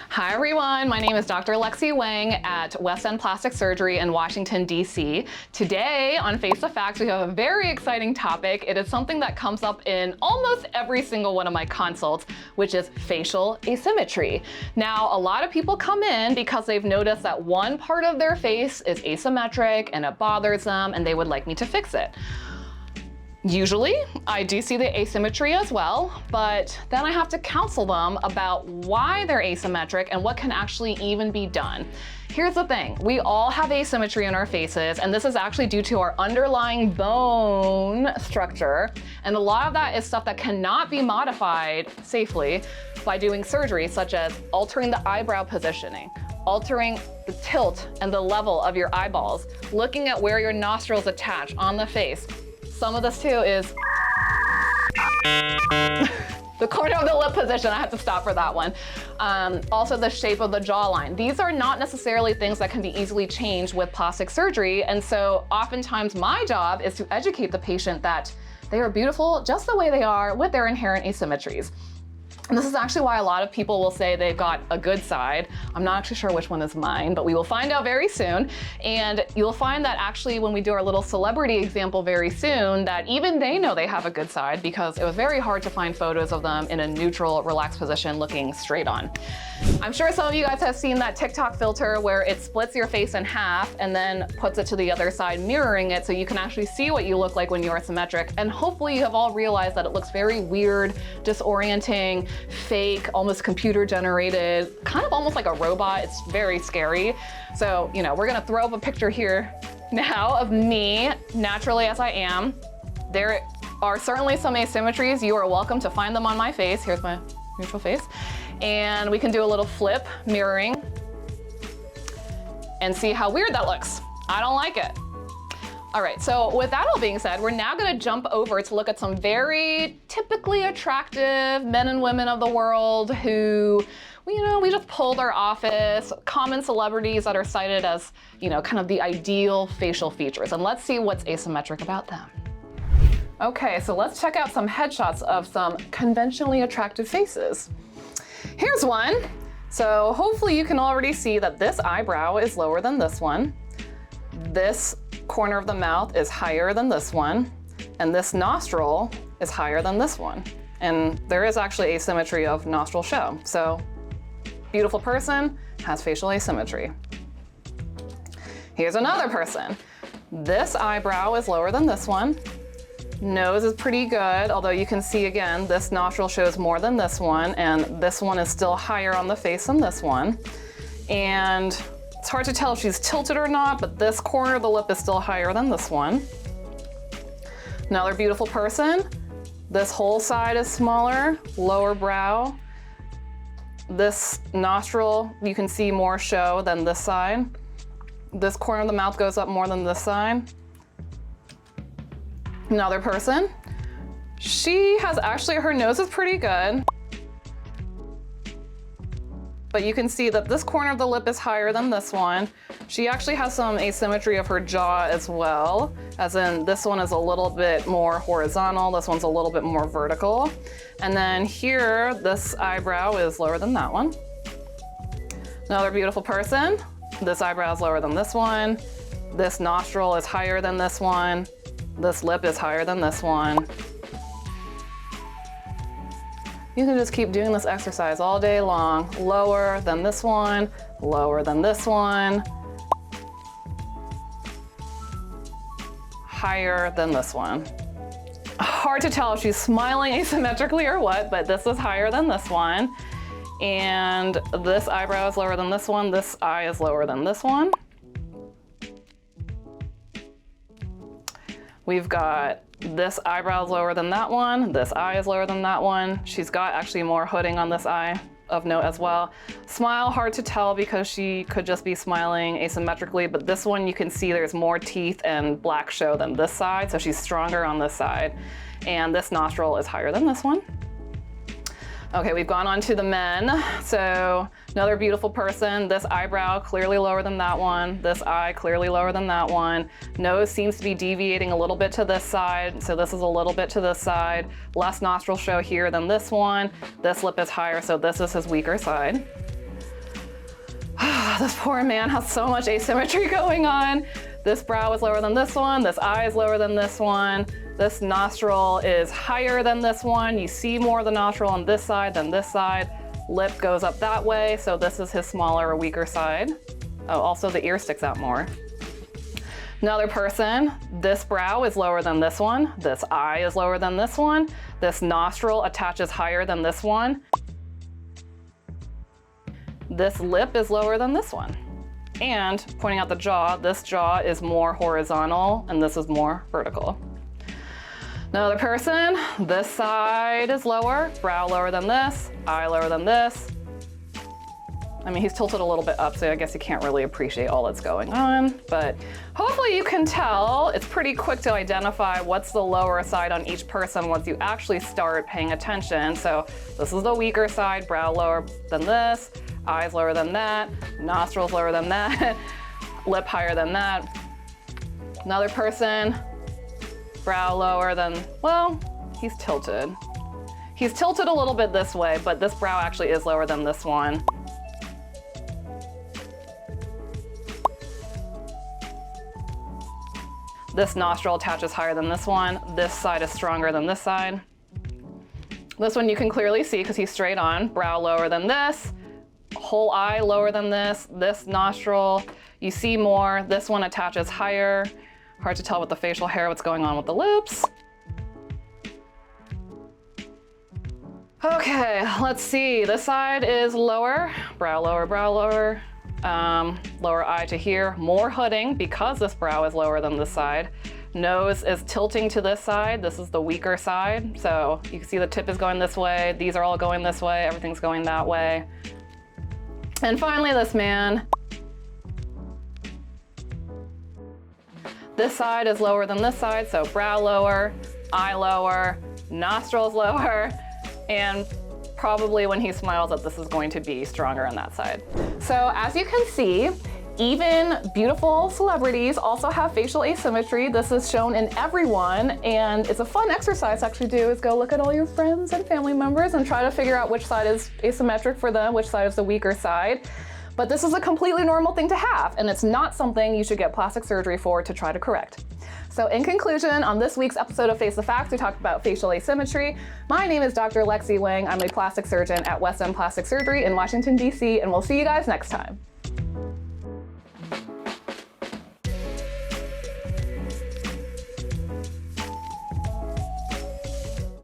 Hi everyone, my name is Dr. Lexie Wang at West End Plastic Surgery in Washington, D.C. Today on Face the Facts, we have a very exciting topic. It is something that comes up in almost every single one of my consults, which is facial asymmetry. Now, a lot of people come in because they've noticed that one part of their face is asymmetric and it bothers them and they would like me to fix it. Usually, I do see the asymmetry as well, but then I have to counsel them about why they're asymmetric and what can actually even be done. Here's the thing, we all have asymmetry in our faces, and this is actually due to our underlying bone structure, and a lot of that is stuff that cannot be modified safely by doing surgery, such as altering the eyebrow positioning, altering the tilt and the level of your eyeballs, looking at where your nostrils attach on the face. Some of this too is the corner of the lip position. I have to stop for that one. Also the shape of the jawline. These are not necessarily things that can be easily changed with plastic surgery. And so oftentimes my job is to educate the patient that they are beautiful just the way they are with their inherent asymmetries. And this is actually why a lot of people will say they've got a good side. I'm not actually sure which one is mine, but we will find out very soon. And you'll find that actually when we do our little celebrity example very soon, that even they know they have a good side because it was very hard to find photos of them in a neutral, relaxed position looking straight on. I'm sure some of you guys have seen that TikTok filter where it splits your face in half and then puts it to the other side, mirroring it so you can actually see what you look like when you're symmetric. And hopefully you have all realized that it looks very weird, disorienting, fake, almost computer generated, kind of almost like a robot. It's very scary. So, you know, we're gonna throw up a picture here now of me, naturally as I am. There are certainly some asymmetries. You are welcome to find them on my face. Here's my neutral face. And we can do a little flip, mirroring, and see how weird that looks. I don't like it. All right, so with that all being said, we're now gonna jump over to look at some very typically attractive men and women of the world who, we just pulled our office, common celebrities that are cited as, kind of the ideal facial features. And let's see what's asymmetric about them. Okay, so let's check out some headshots of some conventionally attractive faces. Here's one. So hopefully you can already see that this eyebrow is lower than this one. This corner of the mouth is higher than this one, and this nostril is higher than this one. And there is actually asymmetry of nostril show. So beautiful person has facial asymmetry. Here's another person. This eyebrow is lower than this one. Nose is pretty good, although you can see again, this nostril shows more than this one, and this one is still higher on the face than this one. And it's hard to tell if she's tilted or not, but this corner of the lip is still higher than this one. Another beautiful person. This whole side is smaller, lower brow. This nostril, you can see more show than this side. This corner of the mouth goes up more than this side. Another person. She has actually, her nose is pretty good. But you can see that this corner of the lip is higher than this one. She actually has some asymmetry of her jaw as well, as in this one is a little bit more horizontal, this one's a little bit more vertical. And then here, this eyebrow is lower than that one. Another beautiful person. This eyebrow is lower than this one. This nostril is higher than this one. This lip is higher than this one. You can just keep doing this exercise all day long. Lower than this one, lower than this one, higher than this one. Hard to tell if she's smiling asymmetrically or what, but this is higher than this one. And this eyebrow is lower than this one. This eye is lower than this one. We've got this eyebrow is lower than that one. This eye is lower than that one. She's got actually more hooding on this eye of note as well. Smile, hard to tell because she could just be smiling asymmetrically, but this one you can see there's more teeth and black show than this side, so she's stronger on this side. And this nostril is higher than this one. Okay, we've gone on to the men. So another beautiful person. This eyebrow clearly lower than that one. This eye clearly lower than that one. Nose seems to be deviating a little bit to this side. So this is a little bit to this side. Less nostril show here than this one. This lip is higher, so this is his weaker side. This poor man has so much asymmetry going on. This brow is lower than this one. This eye is lower than this one. This nostril is higher than this one. You see more of the nostril on this side than this side. Lip goes up that way, so this is his smaller or weaker side. Oh, also the ear sticks out more. Another person, this brow is lower than this one. This eye is lower than this one. This nostril attaches higher than this one. This lip is lower than this one. And pointing out the jaw, this jaw is more horizontal and this is more vertical. Another person, this side is lower, brow lower than this, eye lower than this. I mean, he's tilted a little bit up, so I guess you can't really appreciate all that's going on, but hopefully you can tell it's pretty quick to identify what's the lower side on each person once you actually start paying attention. So this is the weaker side, brow lower than this, eyes lower than that, nostrils lower than that, lip higher than that. Another person, brow lower than, well, he's tilted. He's tilted a little bit this way, but this brow actually is lower than this one. This nostril attaches higher than this one. This side is stronger than this side. This one you can clearly see because he's straight on. Brow lower than this, whole eye lower than this. This nostril, you see more. This one attaches higher. Hard to tell with the facial hair what's going on with the lips. Okay, let's see. This side is lower, brow lower, brow lower. Lower eye to here, more hooding because this brow is lower than this side. Nose is tilting to this side. This is the weaker side. So you can see the tip is going this way. These are all going this way. Everything's going that way. And finally, this man. This side is lower than this side. So brow lower, eye lower, nostrils lower, and probably when he smiles that this is going to be stronger on that side. So as you can see, even beautiful celebrities also have facial asymmetry. This is shown in everyone, and it's a fun exercise to actually do is go look at all your friends and family members and try to figure out which side is asymmetric for them, which side is the weaker side. But this is a completely normal thing to have, and it's not something you should get plastic surgery for to try to correct. So in conclusion, on this week's episode of Face the Facts, we talked about facial asymmetry. My name is Dr. Lexie Wang. I'm a plastic surgeon at West End Plastic Surgery in Washington, D.C., and we'll see you guys next time.